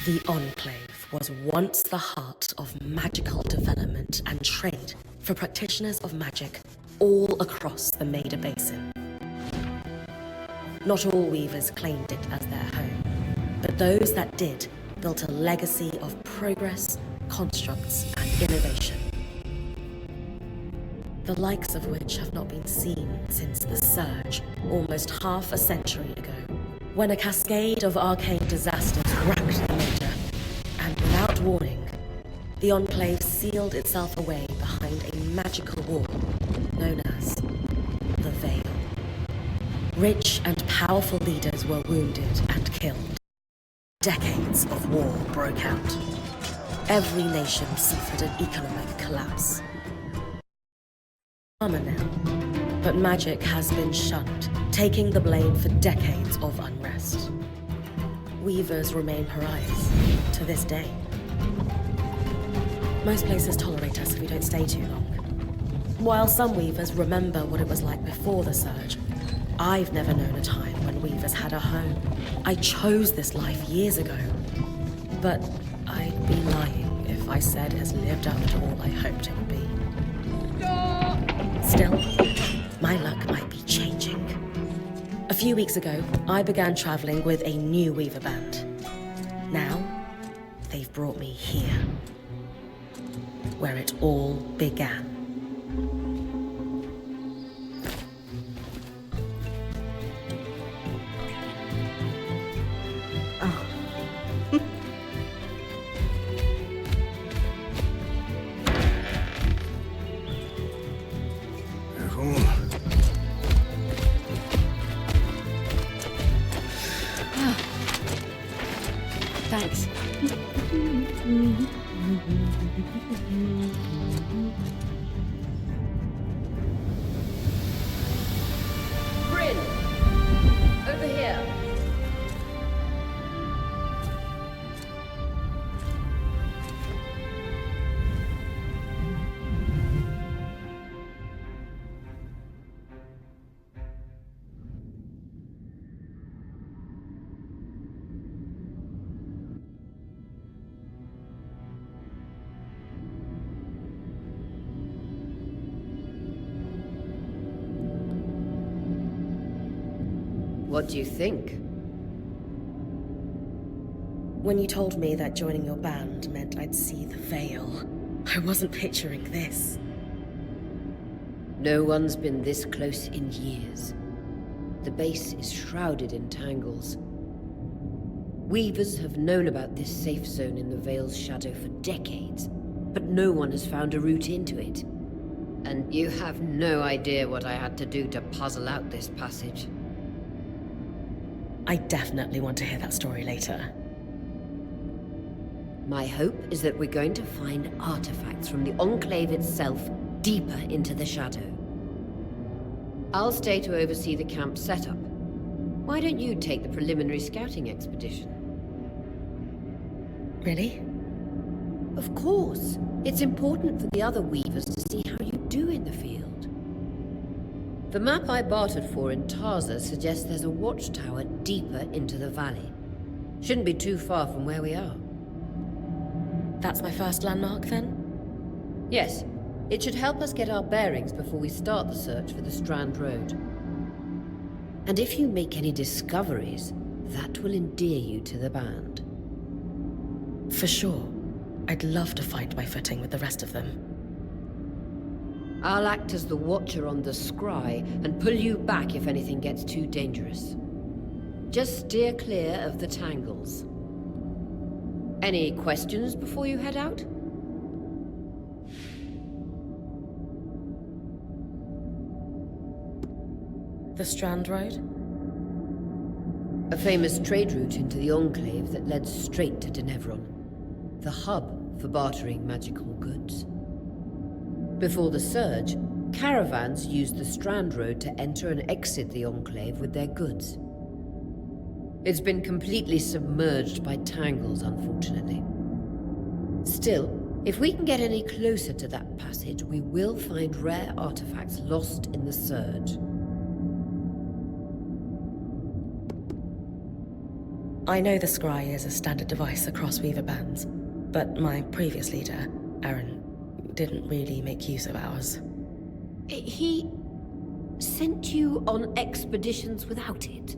The Enclave was once the heart of magical development and trade for practitioners of magic all across the Maida Basin. Not all weavers claimed it as their home, but those that did built a legacy of progress, constructs, and innovation, the likes of which have not been seen since the Surge almost half a century ago, when a cascade of arcane disasters racked the Maida, and without warning, the Enclave sealed itself away behind a magical wall known as the Veil. Rich and powerful leaders were wounded and killed. Decades of war broke out. Every nation suffered an economic collapse. Armor now, but magic has been shunned, taking the blame for decades of unrest. Weavers remain pariahs to this day. Most places tolerate us if we don't stay too long. While some weavers remember what it was like before the Surge, I've never known a time when weavers had a home. I chose this life years ago, but I'd be lying if I said it has lived up to all I hoped it would be. Still, my luck might be changing. A few weeks ago, I began traveling with a new weaver band. Now, they've brought me here, where it all began. Thanks. Bryn! Over here! What do you think? When you told me that joining your band meant I'd see the Veil, I wasn't picturing this. No one's been this close in years. The base is shrouded in tangles. Weavers have known about this safe zone in the Veil's shadow for decades, but no one has found a route into it. And you have no idea what I had to do to puzzle out this passage. I definitely want to hear that story later. My hope is that we're going to find artifacts from the Enclave itself deeper into the shadow. I'll stay to oversee the camp setup. Why don't you take the preliminary scouting expedition? Really? Of course. It's important for the other weavers to see how you do in the field. The map I bartered for in Tarza suggests there's a watchtower deeper into the valley. Shouldn't be too far from where we are. That's my first landmark, then? Yes. It should help us get our bearings before we start the search for the Strand Road. And if you make any discoveries, that will endear you to the band. For sure. I'd love to find my footing with the rest of them. I'll act as the watcher on the scry and pull you back if anything gets too dangerous. Just steer clear of the tangles. Any questions before you head out? The Strand Road? A famous trade route into the Enclave that led straight to Denevron. The hub for bartering magical goods. Before the Surge, caravans used the Strand Road to enter and exit the Enclave with their goods. It's been completely submerged by tangles, unfortunately. Still, if we can get any closer to that passage, we will find rare artifacts lost in the Surge. I know the scry is a standard device across Weaver bands, but my previous leader, Aaron, didn't really make use of ours. He sent you on expeditions without it?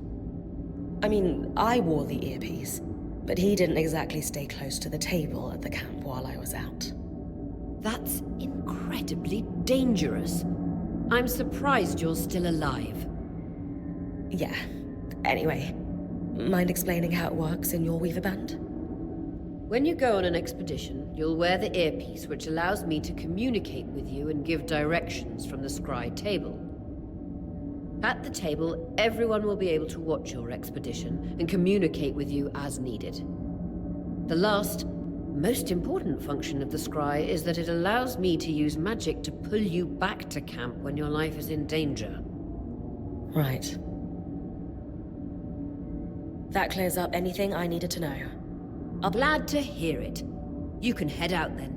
I mean, I wore the earpiece, but he didn't exactly stay close to the table at the camp while I was out. That's incredibly dangerous. I'm surprised you're still alive. Yeah. Anyway, mind explaining how it works in your Weaver band? When you go on an expedition, you'll wear the earpiece, which allows me to communicate with you and give directions from the scry table. At the table, everyone will be able to watch your expedition and communicate with you as needed. The last, most important function of the scry is that it allows me to use magic to pull you back to camp when your life is in danger. Right. That clears up anything I needed to know. I'm glad to hear it. You can head out then.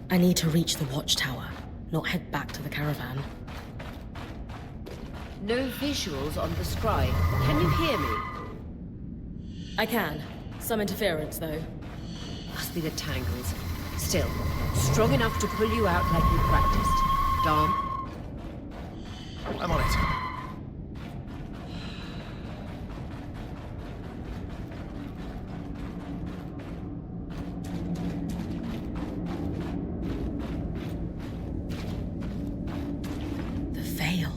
I need to reach the watchtower, not head back to the caravan. No visuals on the scry. Can you hear me? I can. Some interference, though. Must be the tangles. Still, strong enough to pull you out like you practiced. Dom? I'm on it. The veil.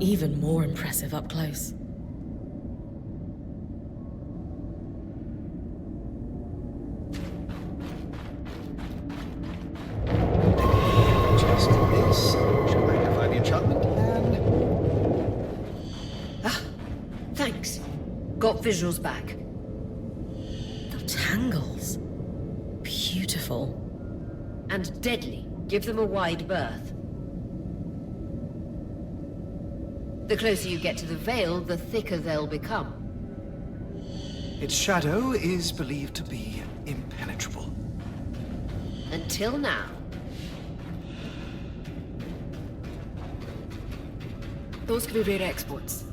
Even more impressive up close. Just this. Should magnify the enchantment and... Thanks. Got visuals back. The tangles. Beautiful. And deadly. Give them a wide berth. The closer you get to the veil, the thicker they'll become. Its shadow is believed to be impenetrable. Until now. Those could be rare exports.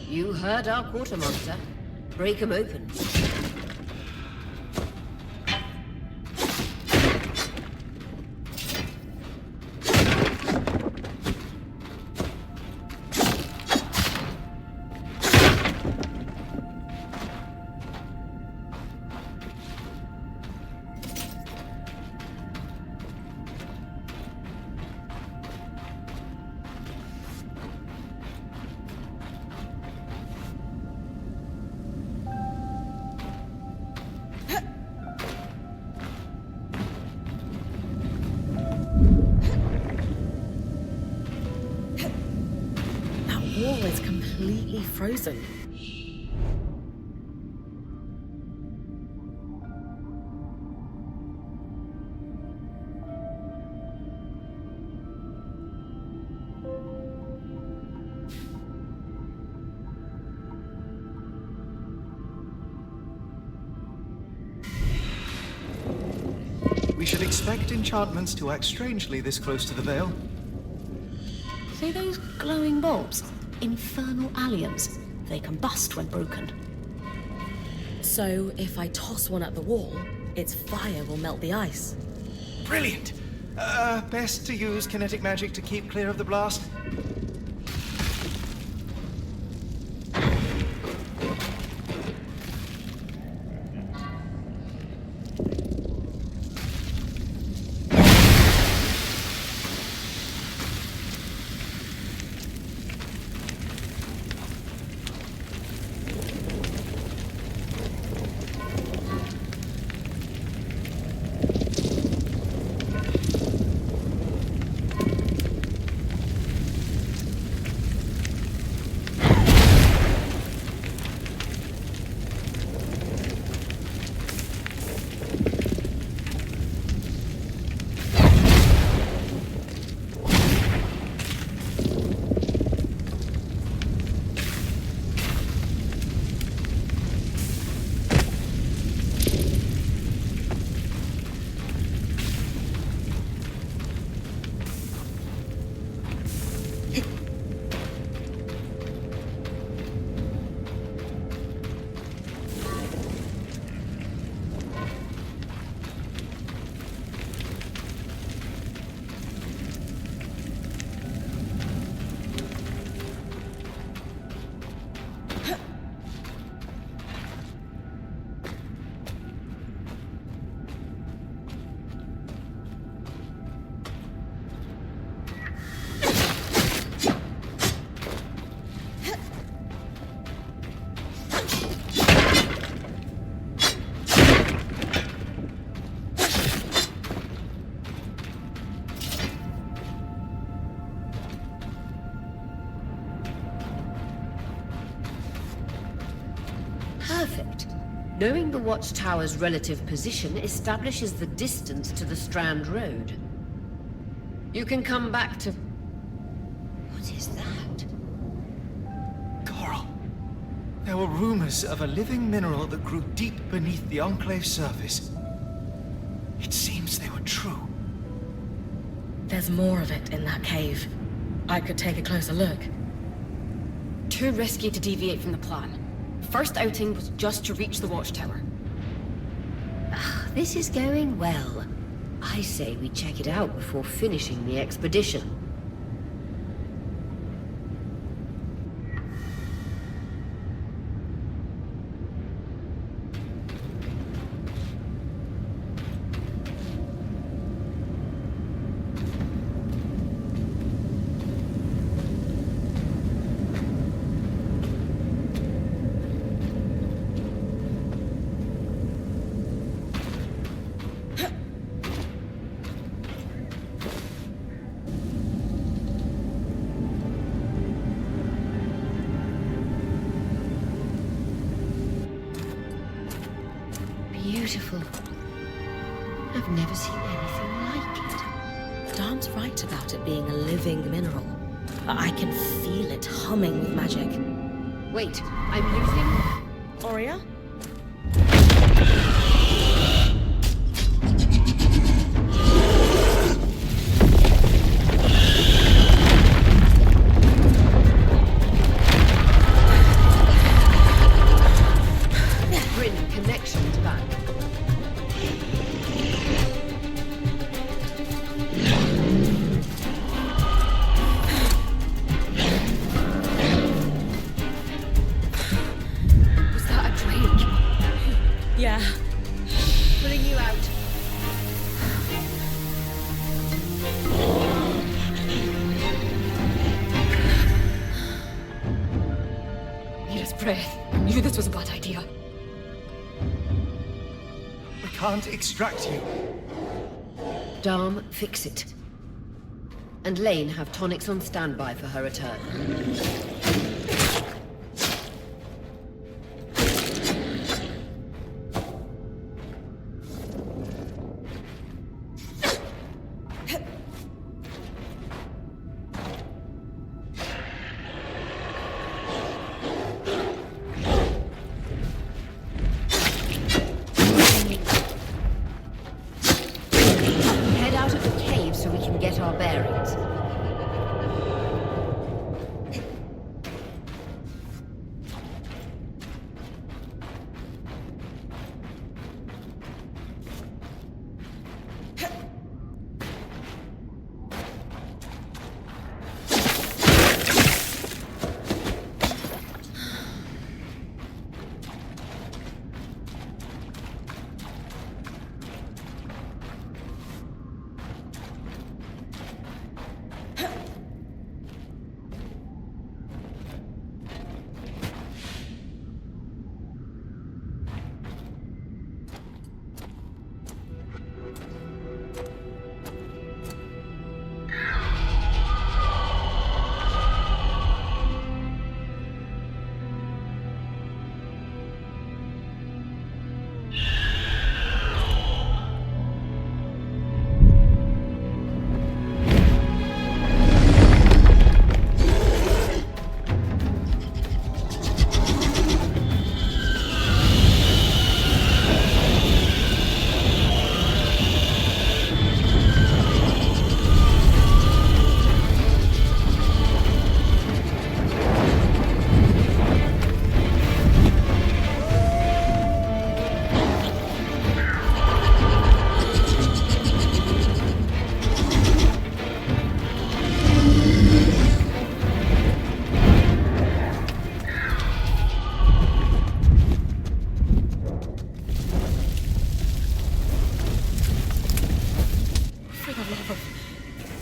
You heard our quartermaster. Break 'em open. Wall is completely frozen. We should expect enchantments to act strangely this close to the veil. See those glowing bulbs? Infernal alliums. They combust when broken. So, if I toss one at the wall, its fire will melt the ice. Brilliant! Best to use kinetic magic to keep clear of the blast. Perfect. Knowing the watchtower's relative position establishes the distance to the Strand Road. You can come back to... What is that? Coral. There were rumors of a living mineral that grew deep beneath the Enclave's surface. It seems they were true. There's more of it in that cave. I could take a closer look. Too risky to deviate from the plan. First outing was just to reach the watchtower. This is going well. I say we check it out before finishing the expedition. Beautiful. I've never seen anything like it. Dan's right about it being a living mineral. I can feel it humming with magic. Wait, I'm losing... Aurea? Bring connections back. Was that a drake? Yeah. Pulling you out. Need his breath. I knew this was a bad idea. We can't extract you. Dharm, fix it. And Lane have tonics on standby for her return. Head out of the cave so we can get our bearings.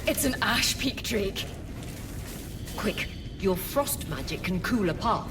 It's an ash peak drake. Quick, your frost magic can cool a path.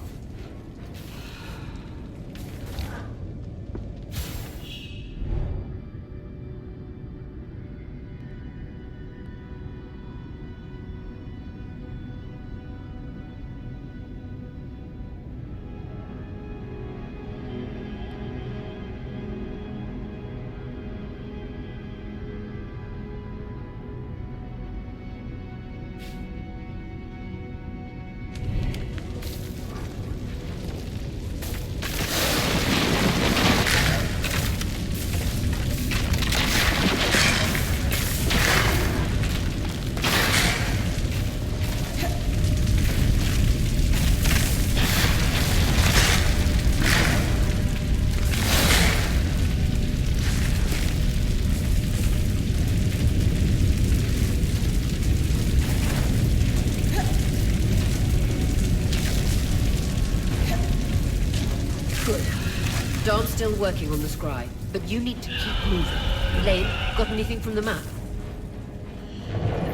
Dawn's still working on the scry, but you need to keep moving. Lane, got anything from the map?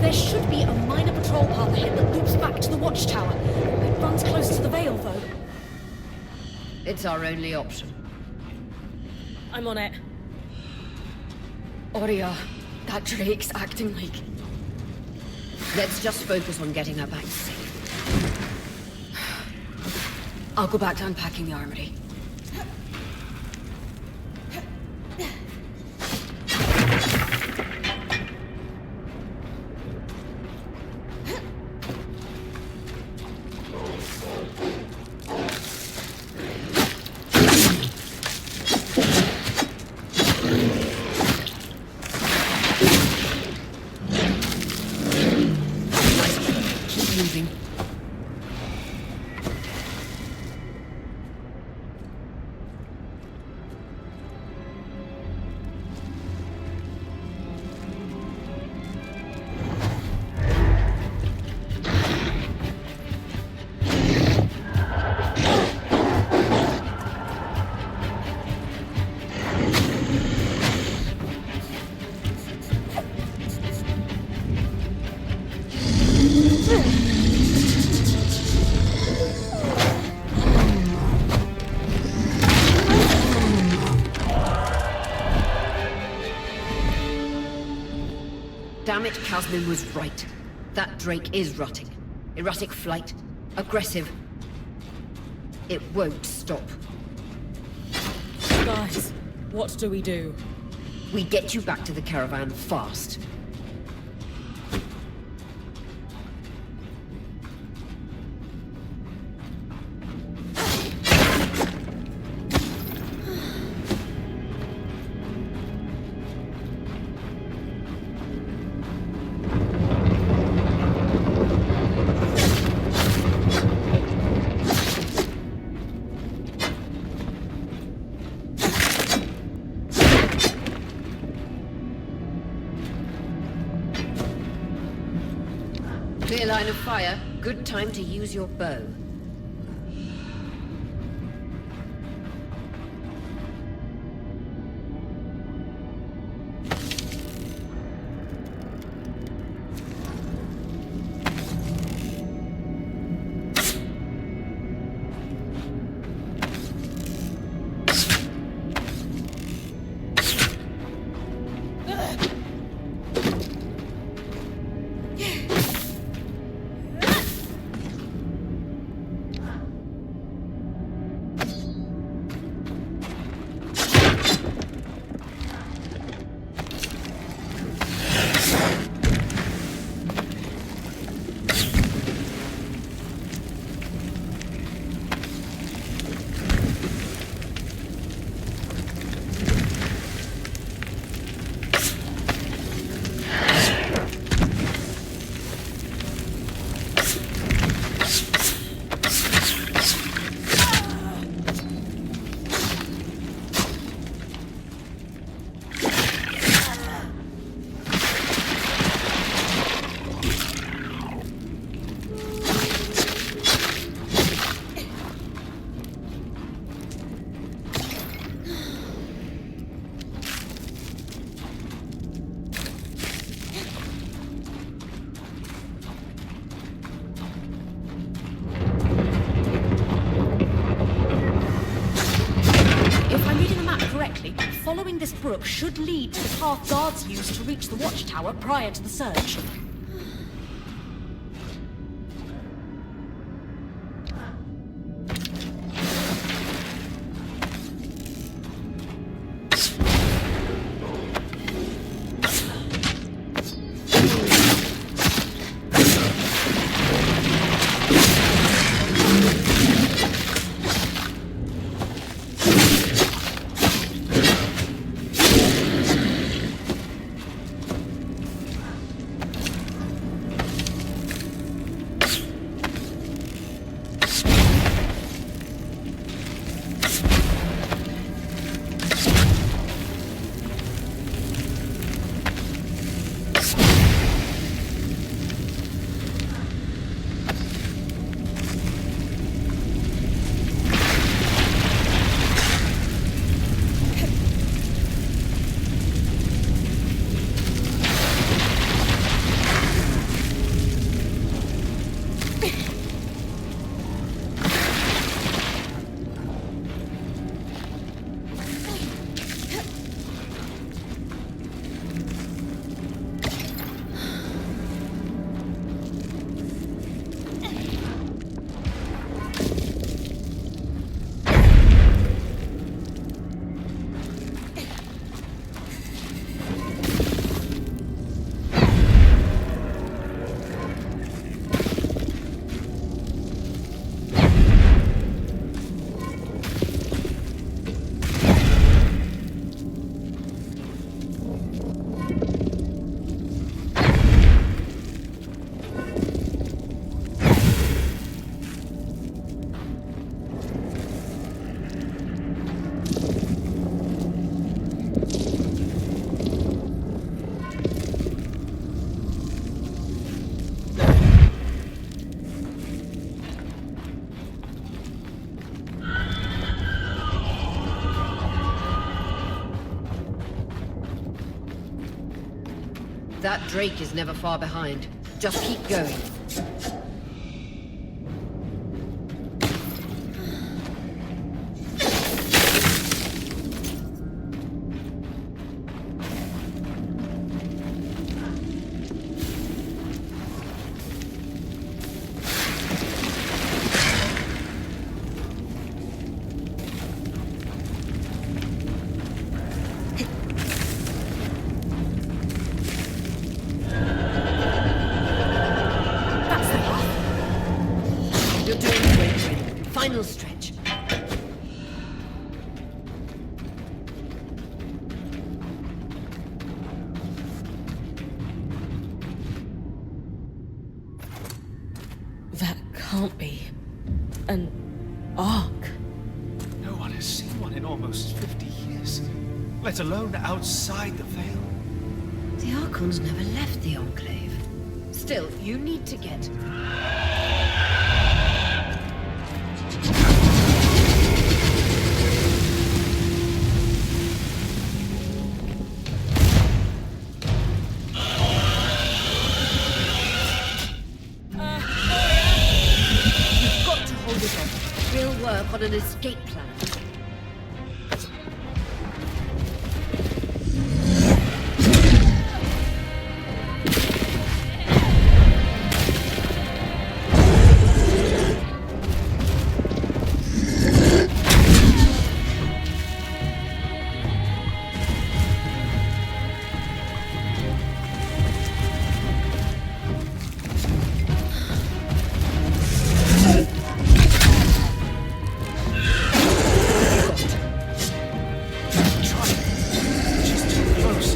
There should be a minor patrol path ahead that loops back to the watchtower. It runs close to the Vale, though. It's our only option. I'm on it. Aurea, that Drake's acting like... Let's just focus on getting her back safe. I'll go back to unpacking the armory. Damn it, Casmin was right. That Drake is rotting. Erratic flight. Aggressive. It won't stop. Guys, what do we do? We get you back to the caravan fast. Clear line of fire. Good time to use your bow. Following this brook should lead to the path guards used to reach the watchtower prior to the surge. That Drake is never far behind. Just keep going. Final stretch. That can't be an ark. No one has seen one in almost 50 years, let alone outside the Veil. The Archons never left the Enclave. Still, you need to get... We'll work on an escape plan.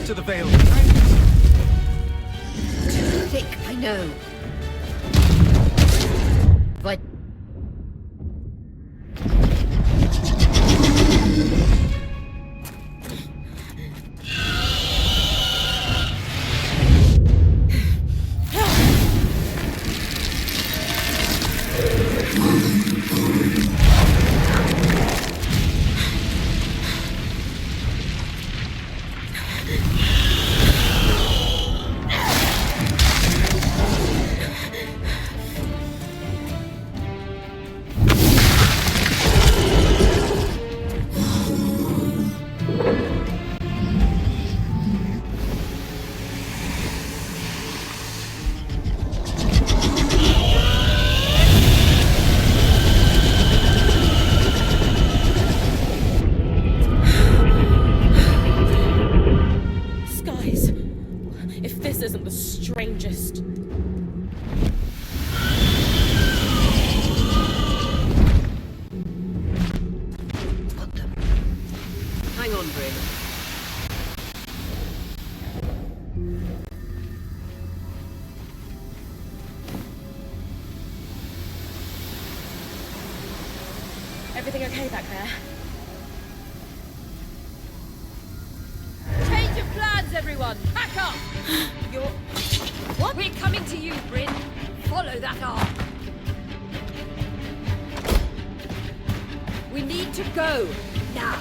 To the Veil. Too thick, I know. But... Strangest. Got them. Hang on, Bryn. Everything okay back there? Change of plans, everyone! Pack up! You're... What? We're coming to you, Bryn. Follow that arc. We need to go. Now.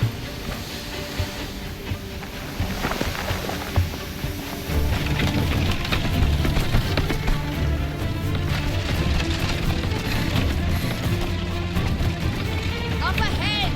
Up ahead!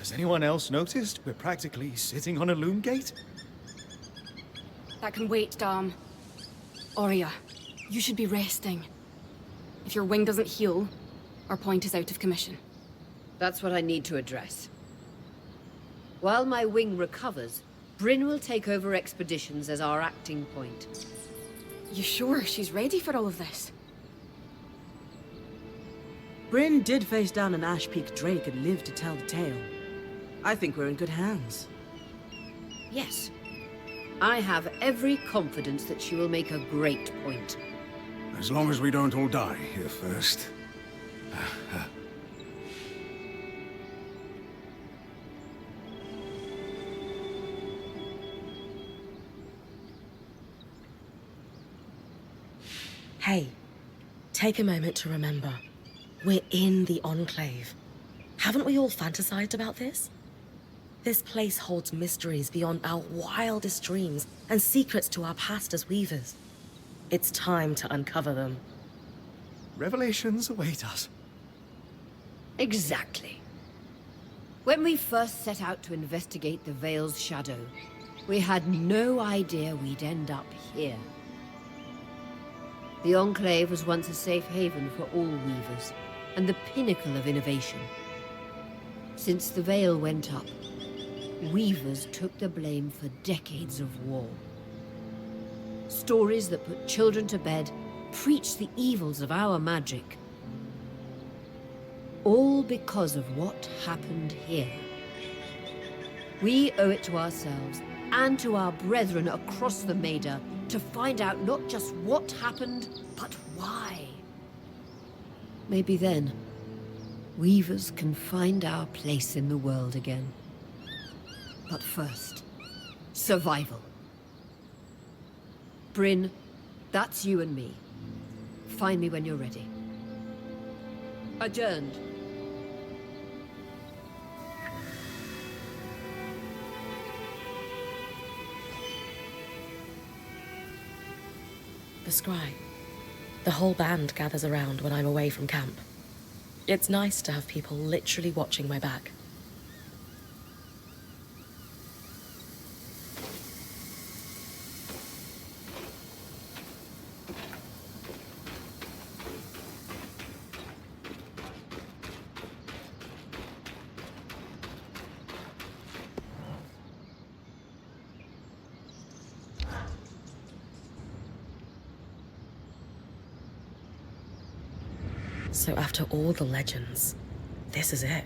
Has anyone else noticed we're practically sitting on a loom gate? That can wait, Dom. Arya, you should be resting. If your wing doesn't heal, our point is out of commission. That's what I need to address. While my wing recovers, Bryn will take over expeditions as our acting point. You sure she's ready for all of this? Bryn did face down an Ash Peak Drake and lived to tell the tale. I think we're in good hands. Yes. I have every confidence that she will make a great point. As long as we don't all die here first. Hey, take a moment to remember. We're in the Enclave. Haven't we all fantasized about this? This place holds mysteries beyond our wildest dreams and secrets to our past as weavers. It's time to uncover them. Revelations await us. Exactly. When we first set out to investigate the Veil's shadow, we had no idea we'd end up here. The Enclave was once a safe haven for all weavers, and the pinnacle of innovation. Since the Veil went up, weavers took the blame for decades of war. Stories that put children to bed preached the evils of our magic. All because of what happened here. We owe it to ourselves and to our brethren across the Maida to find out not just what happened, but why. Maybe then, weavers can find our place in the world again. But first, survival. Bryn, that's you and me. Find me when you're ready. Adjourned. The scry. The whole band gathers around when I'm away from camp. It's nice to have people literally watching my back. So after all the legends, this is it.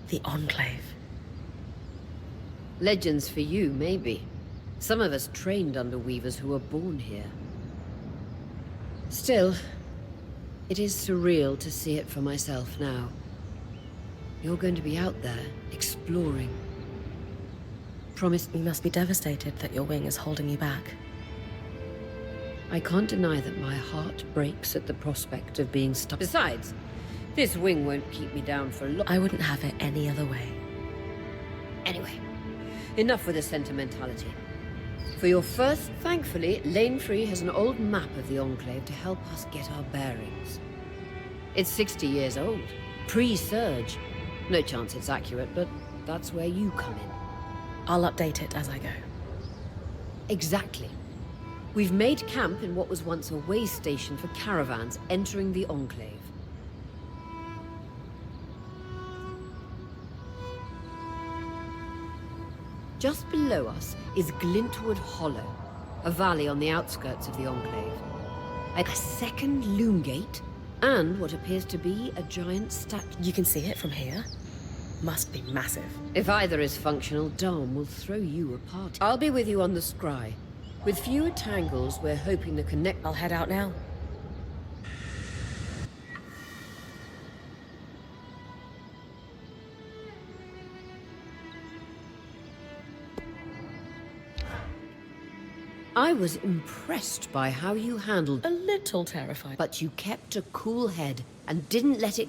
The Enclave. Legends for you, maybe. Some of us trained under weavers who were born here. Still, it is surreal to see it for myself now. You're going to be out there, exploring. Promise You must be devastated that your wing is holding you back. I can't deny that my heart breaks at the prospect of being stuck. Besides, this wing won't keep me down for long. I wouldn't have it any other way. Anyway, enough with the sentimentality. For your first, thankfully, Lane Free has an old map of the Enclave to help us get our bearings. It's 60 years old, pre-Surge. No chance it's accurate, but that's where you come in. I'll update it as I go. Exactly. We've made camp in what was once a way station for caravans entering the Enclave. Just below us is Glintwood Hollow, a valley on the outskirts of the Enclave. A second loom gate, and what appears to be a giant statue. You can see it from here? Must be massive. If either is functional, Dom will throw you a party. I'll be with you on the scry. With fewer tangles, we're hoping to connect. I'll head out now. I was impressed by how you handled, A little terrified. but you kept a cool head and didn't let it.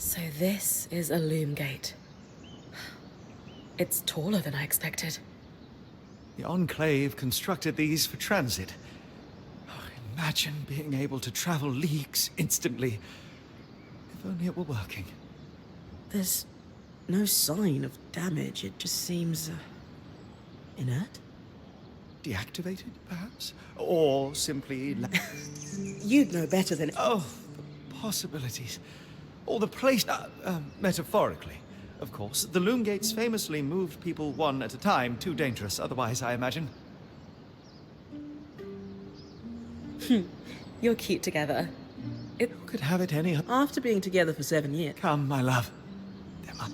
So this is a loom gate. It's taller than I expected. The Enclave constructed these for transit. Oh, imagine being able to travel leagues instantly. If only it were working. There's no sign of damage. It just seems inert. Deactivated, perhaps? Or simply... You'd know better than... Oh, the possibilities. Or the place... metaphorically, of course. The loom gates famously moved people one at a time. Too dangerous otherwise, I imagine. You're cute together. Who could have it any... After being together for 7 years. Come, my love. Them up.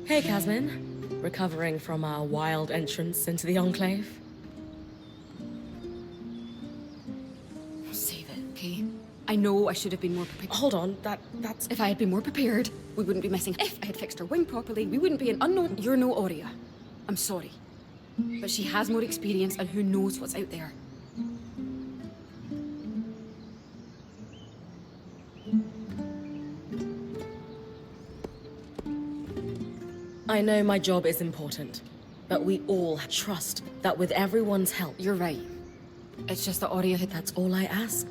Hey, Casmin. Recovering from our wild entrance into the Enclave? Save it, okay? I know I should have been more prepared. Hold on, that's... If I had been more prepared, we wouldn't be missing. If I had fixed her wing properly, we wouldn't be an unknown. You're no Aurea. I'm sorry. But she has more experience, and who knows what's out there. I know my job is important, but we all trust that with everyone's help... You're right. It's just that Aurea had... That's all I ask.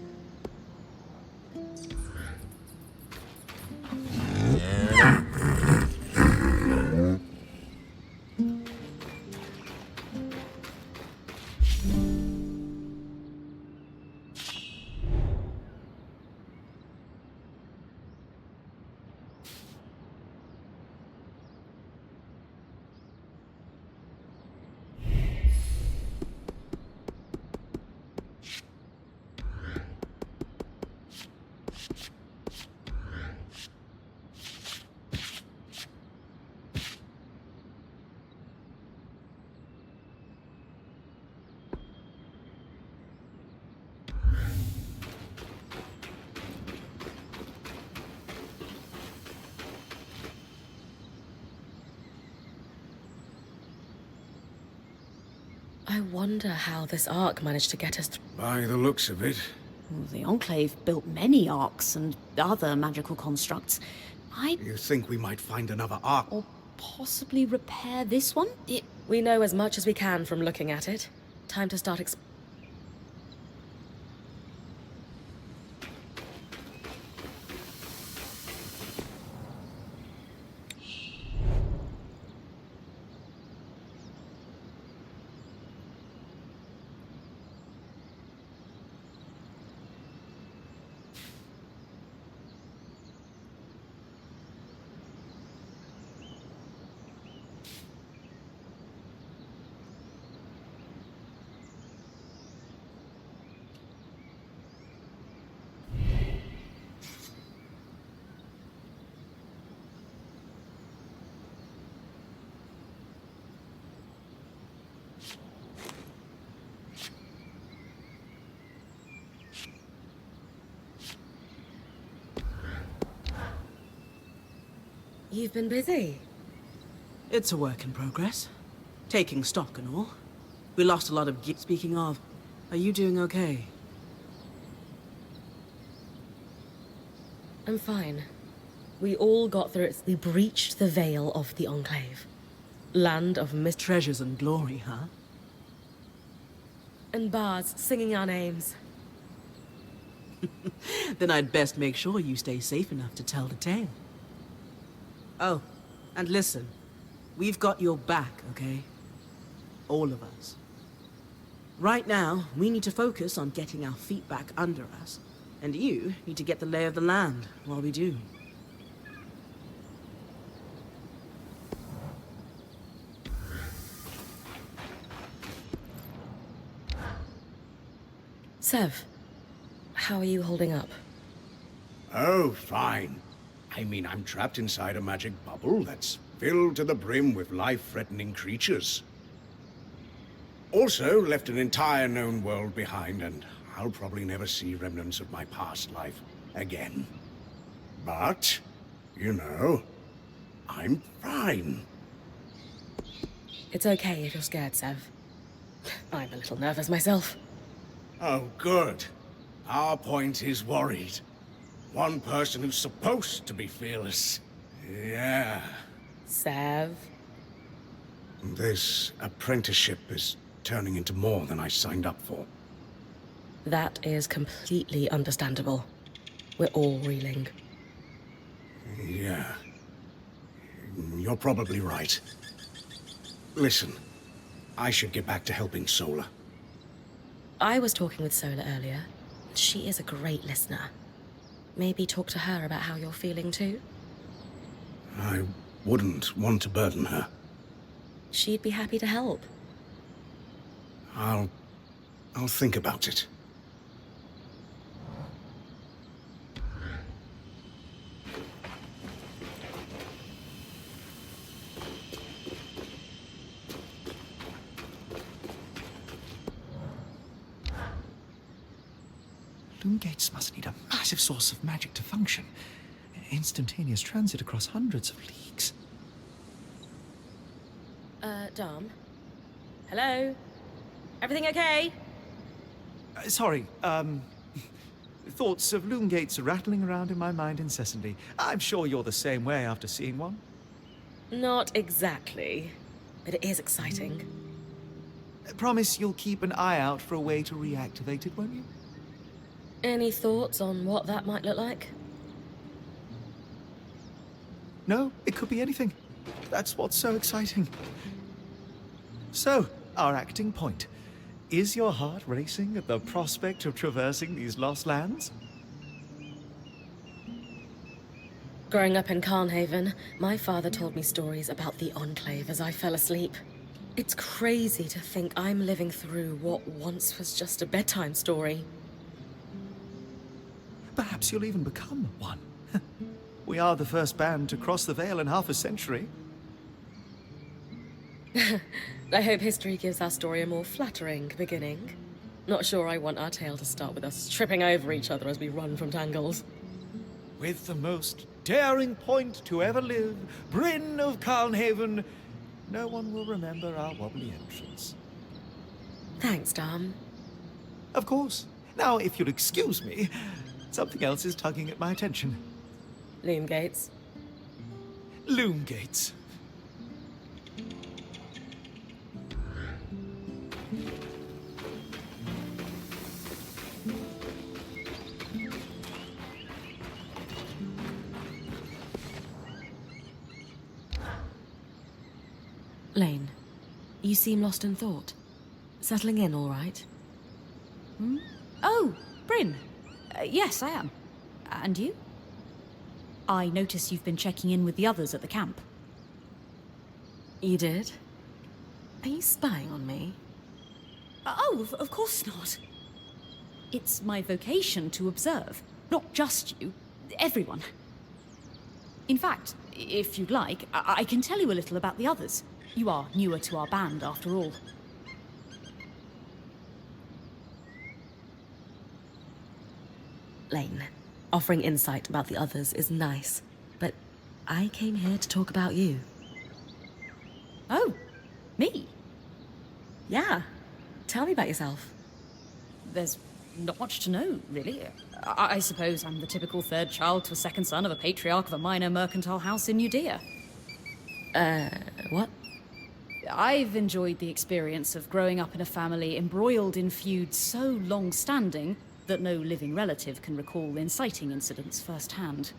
I wonder how this arc managed to get us through. By the looks of it. Well, the Enclave built many arcs and other magical constructs. You think we might find another ark? Or possibly repair this one? We know as much as we can from looking at it. Time to start You've been busy. It's a work in progress. Taking stock and all. We lost a lot of gear. Speaking of, are you doing okay? I'm fine. We all got through it. We breached the veil of the Enclave. Land of Treasures and glory, huh? and bards singing our names. Then I'd best make sure you stay safe enough to tell the tale. Oh, and listen. We've got your back, okay? All of us. Right now, we need to focus on getting our feet back under us. And you need to get the lay of the land while we do. Sev, how are you holding up? Oh, fine. I mean, I'm trapped inside a magic bubble that's filled to the brim with life-threatening creatures. Also, left an entire known world behind, and I'll probably never see remnants of my past life again. But, you know, I'm fine. It's okay if you're scared, Sev. I'm a little nervous myself. Oh, good. Our point is worried. One person who's supposed to be fearless. Yeah. Sev? This apprenticeship is turning into more than I signed up for. That is completely understandable. We're all reeling. Yeah. You're probably right. Listen, I should get back to helping Sola. I was talking with Sola earlier. She is a great listener. Maybe talk to her about how you're feeling too? I wouldn't want to burden her. She'd be happy to help. I'll think about it. Loom gates must need a massive source of magic to function. Instantaneous transit across hundreds of leagues. Dom? Hello? Everything okay? Sorry, thoughts of loom gates rattling around in my mind incessantly. I'm sure you're the same way after seeing one. Not exactly, but it is exciting. Promise you'll keep an eye out for a way to reactivate it, won't you? Any thoughts on what that might look like? No, it could be anything. That's what's so exciting. So, our acting point. Is your heart racing at the prospect of traversing these lost lands? Growing up in Carnhaven, my father told me stories about the Enclave as I fell asleep. It's crazy to think I'm living through what once was just a bedtime story. Perhaps you'll even become one. We are the first band to cross the Veil in half a century. I hope history gives our story a more flattering beginning. Not sure I want our tale to start with us tripping over each other as we run from tangles. With the most daring point to ever live, Bryn of Carnhaven, no one will remember our wobbly entrance. Thanks, Dom. Of course. Now, if you'll excuse me, something else is tugging at my attention. Loom gates. Loom gates. Lane, you seem lost in thought. Settling in all right? Oh, Bryn. Yes, I am. And you? I notice you've been checking in with the others at the camp. You did? Are you spying on me? Oh, of course not. It's my vocation to observe. Not just you. Everyone. In fact, if you'd like, I can tell you a little about the others. You are newer to our band, after all. Lane, offering insight about the others is nice, but I came here to talk about you. Oh, me? Yeah. Tell me about yourself. There's not much to know, really. I suppose I'm the typical third child to a second son of a patriarch of a minor mercantile house in Judea. What? I've enjoyed the experience of growing up in a family embroiled in feuds so long-standing that no living relative can recall inciting incidents firsthand.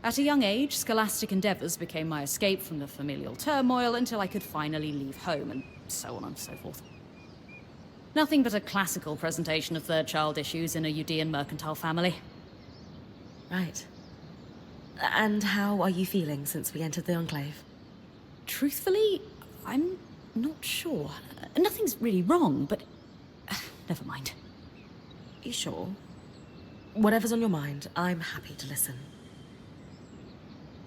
At a young age, scholastic endeavours became my escape from the familial turmoil until I could finally leave home, and so on and so forth. Nothing but a classical presentation of third-child issues in a Judean mercantile family. Right. And how are you feeling since we entered the Enclave? Truthfully, I'm not sure. Nothing's really wrong, but never mind. You sure? Whatever's on your mind, I'm happy to listen.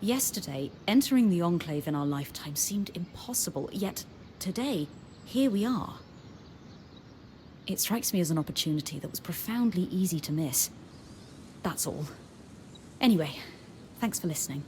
Yesterday, entering the Enclave in our lifetime seemed impossible, yet today, here we are. It strikes me as an opportunity that was profoundly easy to miss. That's all. Anyway, thanks for listening.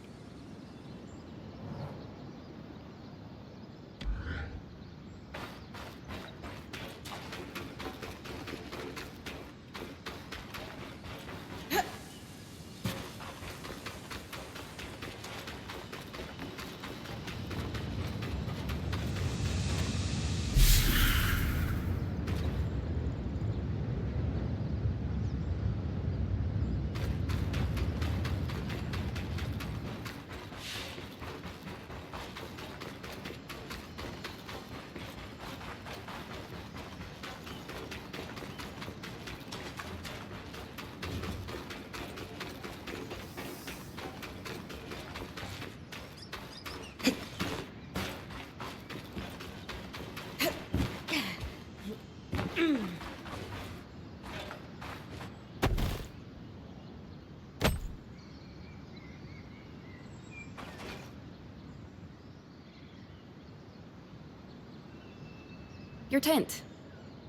Your tent.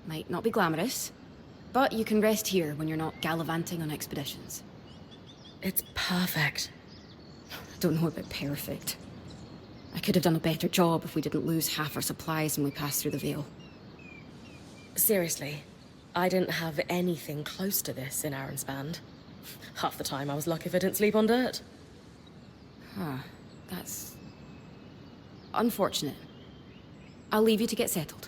Might not be glamorous, but you can rest here when you're not gallivanting on expeditions. It's perfect. Don't know about perfect. I could have done a better job if we didn't lose half our supplies when we passed through the Veil. Seriously, I didn't have anything close to this in Aronsband. Half the time I was lucky if I didn't sleep on dirt. Huh. That's... unfortunate. I'll leave you to get settled.